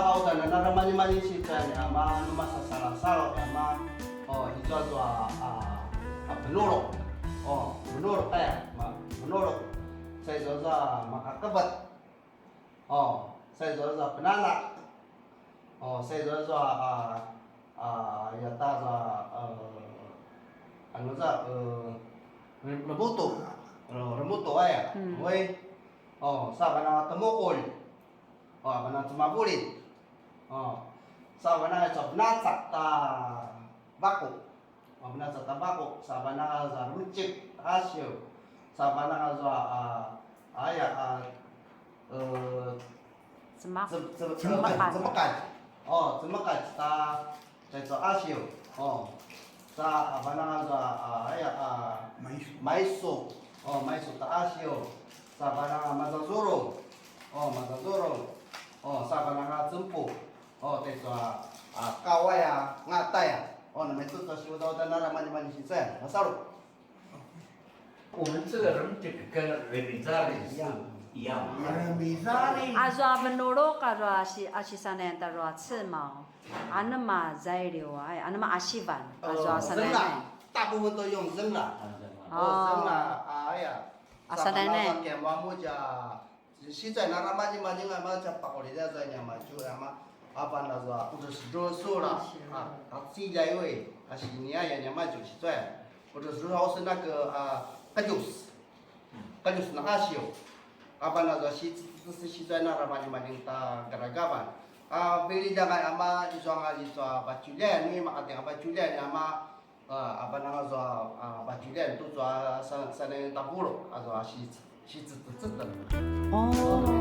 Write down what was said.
au dan na mani si tan ama numa sasalo ama itu penurut menurut menurut saya joza makakabat saya joza penanak saya joza ya taza anu za remuto ya we sabana temukul bana temabulit sabana copnatsak ta baku bana ta baku sabana za rucik asyo sabana za Semakat ta sa asyo sa bana za maiso ta asyo sa bana mazazuro sa bana jempu sa kawaya ngataya na mai tu ta shi da na mani shi sai masaru 我们这个人这个跟人民家的是一样嘛。 Azwa menurut kalau asisanen taruh cemau, anu mah zailio anu mah asivan, azwa 扔 sanen. 了，大部分都用扔了。扔了，哎呀，给妈母家，现在那嘛就嘛家把我的在在嘛就嘛，把那个或者是多数了现在因为是你呀嘛就是在，或者是好是那个就是那asio，把那个现在那嘛ta geragaban。beli jangan ama iswa baculian ni mak ada baculian ama apa nama so baculian tu so sana tabur atau si 哦。